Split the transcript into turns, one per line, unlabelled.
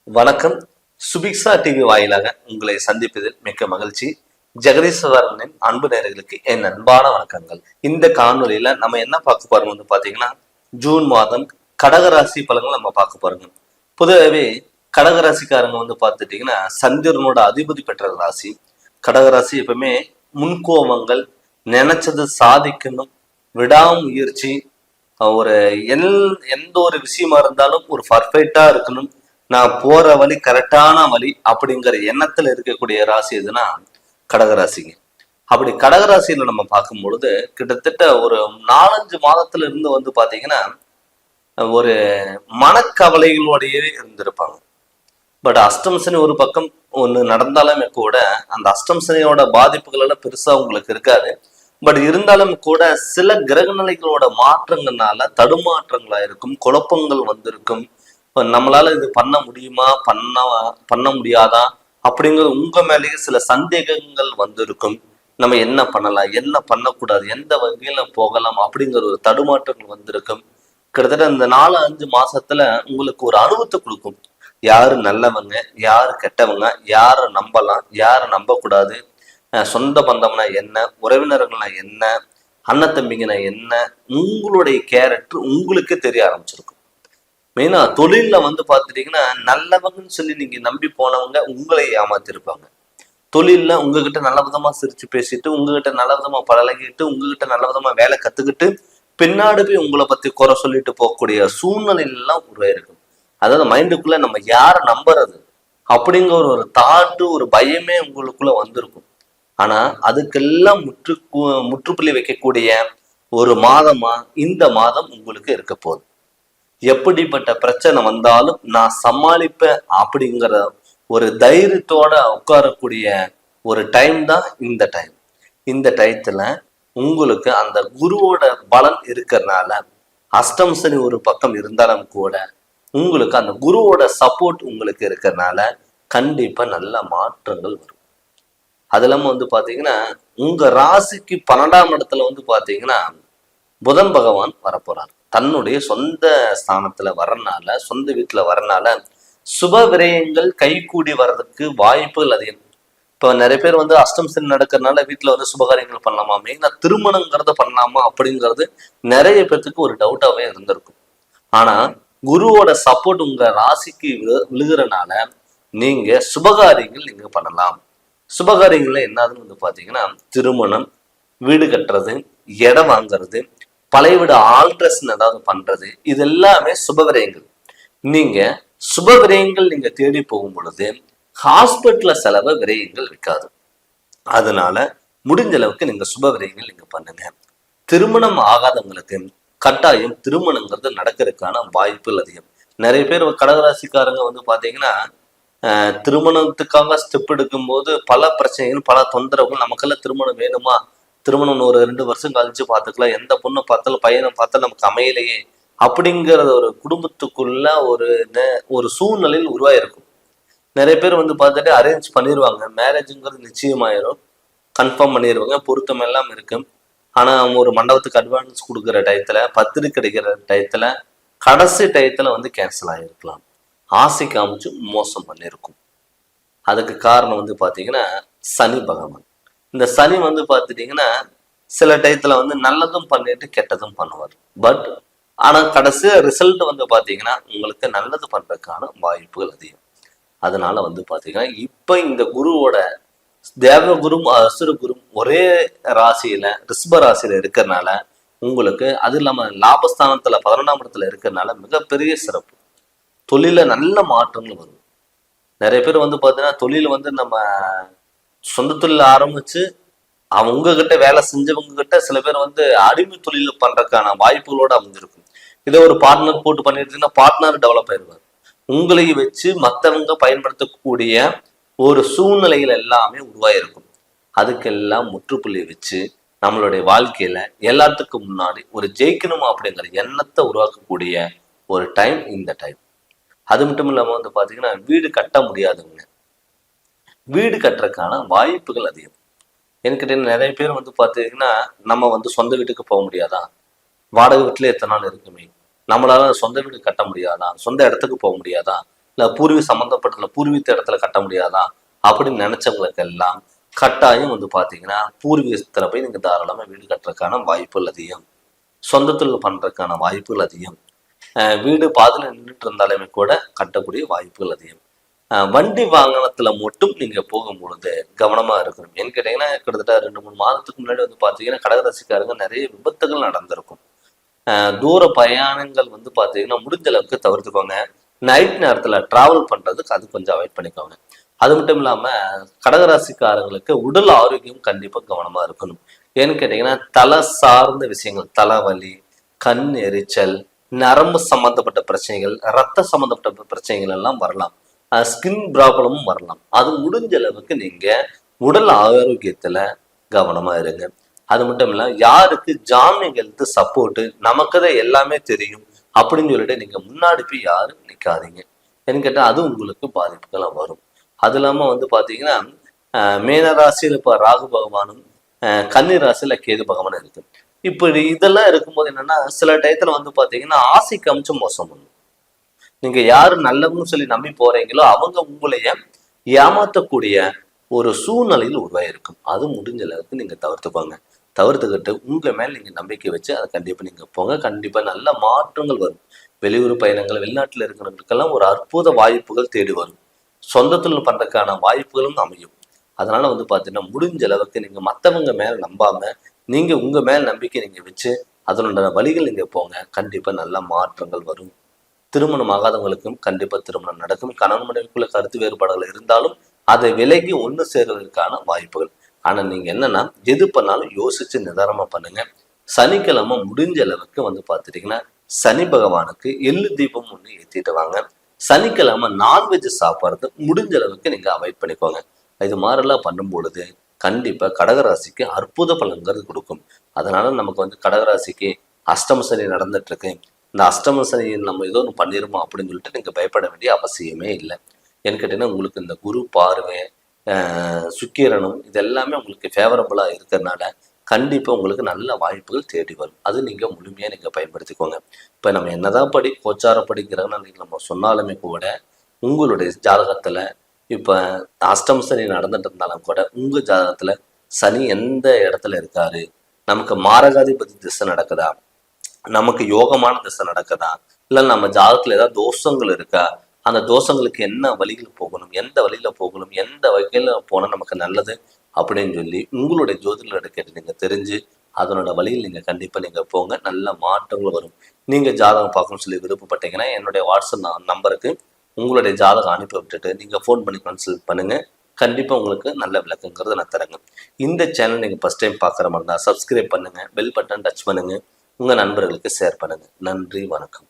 வணக்கம். சுபிக்ஷா டிவி வாயிலாக உங்களை சந்திப்பதில் மிக்க மகிழ்ச்சி. ஜெகதீஸ்வரனின் அன்பு நேயர்களுக்கு என் அன்பான வணக்கங்கள். இந்த காணொலியில நம்ம என்ன பார்க்க போறோம் வந்து பாத்தீங்கன்னா, ஜூன் மாதம் கடகராசி பலன்கள் நம்ம பார்க்க போறோங்க. பொதுவாகவே கடகராசிக்காரங்க வந்து பார்த்துட்டீங்கன்னா சந்திரனோட அதிபதி பெற்ற ராசி. கடகராசி எப்பவுமே முன்கோபங்கள், நினைச்சது சாதிக்கணும், விடாமுயற்சி, ஒரு எந்த ஒரு விஷயமா இருந்தாலும் ஒரு பர்ஃபெக்டா இருக்கணும், நான் போற வழி கரெக்டான வழி அப்படிங்கிற எண்ணத்துல இருக்கக்கூடிய ராசி எதுனா கடகராசிங்க. அப்படி கடகராசியில நம்ம பார்க்கும் பொழுது கிட்டத்தட்ட ஒரு 4-5 மாதத்துல இருந்து வந்து பாத்தீங்கன்னா ஒரு மனக்கவலைகளோடையே இருந்திருப்பாங்க. பட் அஷ்டம சனி ஒரு பக்கம் ஒண்ணு நடந்தாலுமே கூட அந்த அஷ்டம சனியோட பாதிப்புகள் எல்லாம் பெருசா உங்களுக்கு இருக்காது. பட் இருந்தாலும் கூட சில கிரக நிலைகளோட மாற்றங்கள்னால தடுமாற்றங்களா இருக்கும், குழப்பங்கள் வந்திருக்கும். நம்மளால இது பண்ண முடியுமா, பண்ண முடியாதா அப்படிங்கிற உங்க மேலேயே சில சந்தேகங்கள் வந்திருக்கும். நம்ம என்ன பண்ணலாம், என்ன பண்ணக்கூடாது, எந்த வகையில போகலாம் அப்படிங்கிற ஒரு தடுமாற்றங்கள் வந்திருக்கும். கிட்டத்தட்ட இந்த 4-5 மாசத்துல உங்களுக்கு ஒரு அனுபவத்தை கொடுக்கும். யாரு நல்லவங்க, யாரு கெட்டவங்க, யாரை நம்பலாம், யாரை நம்பக்கூடாது, சொந்த பந்தம்னா என்ன, உறவினர்கள்னா என்ன, அண்ணன் தம்பிங்கன்னா என்ன, உங்களுடைய கேரக்டர் உங்களுக்கே தெரிய ஆரம்பிச்சிருக்கும். மெயினா தொழில்ல வந்து பாத்துட்டீங்கன்னா நல்லவங்கன்னு சொல்லி நீங்க நம்பி போனவங்க உங்களை ஏமாத்திருப்பாங்க. தொழில்ல உங்ககிட்ட நல்ல விதமா சிரிச்சு பேசிட்டு, உங்ககிட்ட நல்ல விதமா பழகிட்டு, உங்ககிட்ட நல்ல விதமா வேலை கத்துக்கிட்டு, பின்னாடி போய் உங்களை பத்தி குறை சொல்லிட்டு போகக்கூடிய சூழ்நிலையெல்லாம் உருவாயிருக்கும். அதாவது மைண்டுக்குள்ள நம்ம யாரை நம்புறது அப்படிங்கிற ஒரு தாட்டு, ஒரு பயமே உங்களுக்குள்ள வந்திருக்கும். ஆனா அதுக்கெல்லாம் முற்றுப்புள்ளி வைக்கக்கூடிய ஒரு மாதமா இந்த மாதம் உங்களுக்கு இருக்க போகுது. எப்படிப்பட்ட பிரச்சனை வந்தாலும் நான் சமாளிப்பேன் அப்படிங்கிற ஒரு தைரியத்தோட உட்காரக்கூடிய ஒரு டைம் தான் இந்த டைம். இந்த டயத்துல உங்களுக்கு அந்த குருவோட பலன் இருக்கிறதுனால அஷ்டம சனி ஒரு பக்கம் இருந்தாலும் கூட உங்களுக்கு அந்த குருவோட சப்போர்ட் உங்களுக்கு இருக்கிறதுனால கண்டிப்பா நல்ல மாற்றங்கள் வரும். அது இல்லாம வந்து பாத்தீங்கன்னா உங்க ராசிக்கு 12ஆம் இடத்துல வந்து பாத்தீங்கன்னா புதன் பகவான் வரப்போறார். தன்னுடைய சொந்த ஸ்தானத்துல வரனால, சொந்த வீட்டுல வரனால சுப விரயங்கள் கைகூடி வர்றதுக்கு வாய்ப்புகள் அதிகம். இப்ப நிறைய பேர் வந்து அஷ்டம் சனி நடக்கிறதுனால வீட்டுல வந்து சுபகாரியங்கள் பண்ணலாமா, மெயினா திருமணங்கிறத பண்ணலாமா அப்படிங்கிறது நிறைய பேர்த்துக்கு ஒரு டவுட்டாவே இருந்திருக்கும். ஆனா குருவோட சப்போர்ட் உங்க ராசிக்கு விழுகிறனால நீங்க சுபகாரியங்கள் நீங்க பண்ணலாம். சுபகாரியங்கள்ல என்னதுன்னு வந்து பாத்தீங்கன்னா திருமணம், வீடு கட்டுறது, இடம் வாங்குறது, பழைய வீடு ஆல்ட்ரேஷன் ஏதாவது பண்றது, இது எல்லாமே சுபவிரயங்கள். நீங்க சுபவிரயங்கள் நீங்க தேடி போகும் பொழுது ஹாஸ்பிட்டல்ல செலவு விரயங்கள் இருக்காது. அதனால முடிஞ்ச அளவுக்கு நீங்க சுபவிரயங்கள் நீங்க பண்ணுங்க. திருமணம் ஆகாதவங்களுக்கு கட்டாயம் திருமணங்கிறது நடக்கிறதுக்கான வாய்ப்புகள் அதிகம். நிறைய பேர் கடகராசிக்காரங்க வந்து பாத்தீங்கன்னா திருமணத்துக்காக ஸ்டெப் எடுக்கும் போது பல பிரச்சனைகள், பல தொந்தரவுகள், நமக்கெல்லாம் திருமணம் வேணுமா, திருமணம் ஒரு 2 வருஷம் கழிச்சு பார்த்துக்கலாம், எந்த பொண்ணை பார்த்தாலும் பையனை பார்த்தாலும் நமக்கு அமையலையே அப்படிங்கிறத ஒரு குடும்பத்துக்குள்ள ஒரு சூழ்நிலையில் உருவாயிருக்கும். நிறைய பேர் வந்து பார்த்துட்டு அரேஞ்ச் பண்ணிடுவாங்க, மேரேஜுங்கிறது நிச்சயமாயிரும், கன்ஃபார்ம் பண்ணிடுவாங்க, பொருத்தம் எல்லாம் இருக்கு. ஆனா ஒரு மண்டபத்துக்கு அட்வான்ஸ் கொடுக்குற டயத்துல, பத்திரிக்கை கிடைக்கிற டயத்துல, கடைசி டயத்துல வந்து கேன்சல் ஆகிருக்கலாம். ஆசை காமிச்சு மோசம் பண்ணியிருக்கும். அதுக்கு காரணம் வந்து பாத்தீங்கன்னா சனி பகவான். இந்த சனி வந்து பாத்துட்டீங்கன்னா சில டயத்துல வந்து நல்லதும் பண்ணிட்டு கெட்டதும் பண்ணுவார். பட் ஆனா கடைசி ரிசல்ட் வந்து பாத்தீங்கன்னா உங்களுக்கு நல்லது பண்றதுக்கான வாய்ப்புகள் அதிகம். அதனால வந்து பாத்தீங்கன்னா இப்ப இந்த குருவோட தேவகுரும் அசுரகுரும் ஒரே ராசியில ரிஷப ராசியில இருக்கிறதுனால உங்களுக்கு, அது இல்லாம லாபஸ்தானத்துல 11ஆம் இடத்துல இருக்கிறதுனால மிகப்பெரிய சிறப்பு. தொழில நல்ல மாற்றங்கள் வரும். நிறைய பேர் வந்து பாத்தீங்கன்னா தொழில வந்து நம்ம சொந்த தொழில ஆரம்பிச்சு அவங்க கிட்ட வேலை செஞ்சவங்க கிட்ட சில பேர் வந்து அடிமை தொழில பண்றதுக்கான வாய்ப்புகளோட அமைஞ்சிருக்கும். இதை ஒரு பார்ட்னர் போட்டு பண்ணிட்டு பார்ட்னர் டெவலப் ஆயிடுவார். உங்களையும் வச்சு மற்றவங்க பயன்படுத்தக்கூடிய ஒரு சூழ்நிலைகள் எல்லாமே உருவாயிருக்கும். அதுக்கெல்லாம் முற்றுப்புள்ளி வச்சு நம்மளுடைய வாழ்க்கையில எல்லாத்துக்கும் முன்னாடி ஒரு ஜெயிக்கணும் அப்படிங்கிற எண்ணத்தை உருவாக்கக்கூடிய ஒரு டைம் இந்த டைம். அது மட்டும் இல்லாம வந்து பாத்தீங்கன்னா வீடு கட்ட முடியாதவங்க வீடு கட்டுறதுக்கான வாய்ப்புகள் அதிகம். என்கிட்ட நிறைய பேர் வந்து பாத்தீங்கன்னா நம்ம வந்து சொந்த வீட்டுக்கு போக முடியாதா, வாடகை வீட்டுல எத்தனை நாள் இருக்குமே, நம்மளால சொந்த வீடு கட்ட முடியாதா, சொந்த இடத்துக்கு போக முடியாதா, இல்ல சம்பந்தப்பட்ட பூர்வீக இடத்துல கட்ட முடியாதா அப்படின்னு நினைச்சவங்களுக்கு எல்லாம் கட்டாயம் வந்து பாத்தீங்கன்னா பூர்வீகத்துல போய் நீங்க தாராளமா வீடு கட்டுறதுக்கான வாய்ப்புகள் அதிகம். சொந்த தொழில் பண்றதுக்கான வாய்ப்புகள் அதிகம். வீடு பாதியில நின்றுட்டு இருந்தாலுமே கூட கட்டக்கூடிய வாய்ப்புகள் அதிகம். வண்டி வாகனத்துல மட்டும் நீங்க போகும் பொழுது கவனமா இருக்கணும். ஏன்னு கேட்டீங்கன்னா கிட்டத்தட்ட 2-3 மாதத்துக்கு முன்னாடி வந்து பாத்தீங்கன்னா கடகராசிக்காரங்க நிறைய விபத்துகள் நடந்திருக்கும். தூர பயணங்கள் வந்து பாத்தீங்கன்னா முடிஞ்ச அளவுக்கு தவிர்த்துக்கோங்க. நைட் நேரத்துல டிராவல் பண்றதுக்கு அது கொஞ்சம் அவாய்ட் பண்ணிக்கோங்க. அது மட்டும் இல்லாம கடகராசிக்காரங்களுக்கு உடல் ஆரோக்கியம் கண்டிப்பா கவனமா இருக்கணும். ஏன்னு கேட்டீங்கன்னா தலை சார்ந்த விஷயங்கள், தலைவலி, கண் எரிச்சல், நரம்பு சம்பந்தப்பட்ட பிரச்சனைகள், ரத்த சம்பந்தப்பட்ட பிரச்சனைகள் எல்லாம் வரலாம். ஸ்கின் ப்ராப்ளமும் வரலாம். அது முடிஞ்ச அளவுக்கு நீங்க உடல் ஆரோக்கியத்துல கவனமா இருங்க. அது மட்டும் இல்ல யாருக்கு ஜாமீன் எழுத்து சப்போர்ட் நமக்குதான் எல்லாமே தெரியும் அப்படின்னு சொல்லிட்டு நீங்க முன்னாடி போய் யாரும் நிக்காதீங்க. ஏன்னு கேட்டா அது உங்களுக்கு பாதிப்புகளை வரும். அது இல்லாம வந்து பாத்தீங்கன்னா மேன ராசியில இப்ப ராகு பகவானும் கன்னி ராசியில கேது பகவானும் இருக்கு. இப்படி இதெல்லாம் இருக்கும்போது என்னன்னா சில டயத்துல வந்து பாத்தீங்கன்னா ஆசைக்கு அமிச்சும் மோசம் பண்ணும். நீங்க யாரு நல்லவங்கன்னு சொல்லி நம்பி போறீங்களோ அவங்க உங்களைய ஏமாத்தக்கூடிய ஒரு சூழ்நிலையில் உருவாயிருக்கும். அது முடிஞ்ச அளவுக்கு நீங்க தவிர்த்துக்கிட்டு உங்க மேல நீங்க நம்பிக்கை வச்சு அதை கண்டிப்பா நீங்க போங்க. கண்டிப்பா நல்ல மாற்றங்கள் வரும். வெளியூர் பயணங்கள், வெளிநாட்டுல இருக்கிறவங்களுக்கெல்லாம் ஒரு அற்புத வாய்ப்புகள் தேடி வரும். சொந்த தொழில் பண்றதுக்கான வாய்ப்புகளும் அமையும். அதனால வந்து பாத்தீங்கன்னா முடிஞ்ச அளவுக்கு நீங்க மத்தவங்க மேல நம்பாம நீங்க உங்க மேல நம்பிக்கை நீங்க வச்சு அதனோட வழிகள் நீங்க போங்க. கண்டிப்பா நல்ல மாற்றங்கள் வரும். திருமணம் ஆகாதவங்களுக்கும் கண்டிப்பா திருமணம் நடக்கும். கணவன் மனைவிக்குள்ள கருத்து வேறுபாடுகள் இருந்தாலும் அதை விலகி ஒண்ணு சேர்வதற்கான வாய்ப்புகள். ஆனா நீங்க என்னன்னா எது பண்ணாலும் யோசிச்சு நிதானமா பண்ணுங்க. சனிக்கிழமை முடிஞ்ச அளவுக்கு வந்து பாத்துட்டீங்கன்னா சனி பகவானுக்கு எள்ளு தீபம் ஒண்ணு ஏத்திட்டு வாங்க. சனிக்கிழமை நான்வெஜ் சாப்பிட்றது முடிஞ்ச அளவுக்கு நீங்க அவாய்ட் பண்ணிக்கோங்க. இது மாதிரிலாம் பண்ணும் பொழுது கண்டிப்பா கடகராசிக்கு அற்புத பலன்கள் கொடுக்கும். அதனால நமக்கு வந்து கடகராசிக்கு அஷ்டம சனி நடந்துட்டு இருக்கு, இந்த அஷ்டம சனி நம்ம ஏதோ ஒன்று பண்ணிருமோ அப்படின்னு சொல்லிட்டு நீங்க பயப்பட வேண்டிய அவசியமே இல்லை. ஏன்னு கேட்டீங்கன்னா உங்களுக்கு இந்த குரு பார்வை, சுக்கிரனும் இது எல்லாமே உங்களுக்கு ஃபேவரபுளா இருக்கிறதுனால கண்டிப்பா உங்களுக்கு நல்ல வாய்ப்புகள் தேடி வரும். அது நீங்க முழுமையா நீங்க பயன்படுத்திக்கோங்க. இப்ப நம்ம என்னதான் கோச்சார படிக்கிறோம்னு நம்ம சொன்னாலுமே கூட உங்களுடைய ஜாதகத்துல இப்ப அஷ்டம சனி நடந்துட்டு இருந்தாலும் கூட உங்க ஜாதகத்துல சனி எந்த இடத்துல இருக்காரு, நமக்கு மாரகாதிபதி திசை நடக்குதா, நமக்கு யோகமான திசை நடக்குதா, இல்ல நம்ம ஜாதகத்துல ஏதாவது தோஷங்கள் இருக்கா, அந்த தோஷங்களுக்கு என்ன வழிகள் போகணும், எந்த வழியில போகணும், எந்த வகையில போனா நமக்கு நல்லது அப்படின்னு சொல்லி உங்களுடைய ஜோதிடர்கிட்ட கேட்டு நீங்க தெரிஞ்சு அதனோட வழியில் நீங்க கண்டிப்பா நீங்க போங்க. நல்ல மாற்றங்கள் வரும். நீங்க ஜாதகம் பார்க்கணும்னு சொல்லி விருப்பப்பட்டீங்கன்னா என்னுடைய வாட்ஸ்அப் நம்பருக்கு உங்களுடைய ஜாதகம் அனுப்பி விட்டுட்டு நீங்க ஃபோன் பண்ணி கன்சல்ட் பண்ணுங்க. கண்டிப்பா உங்களுக்கு நல்ல விளக்கங்கிறத நான் தரேங்க. இந்த சேனல் நீங்க ஃபர்ஸ்ட் டைம் பார்க்குற மாதிரி இருந்தா சப்ஸ்கிரைப் பண்ணுங்க, பெல் பட்டன் டச் பண்ணுங்க, உங்க நண்பர்களுக்கு ஷேர் பண்ணுங்க. நன்றி, வணக்கம்.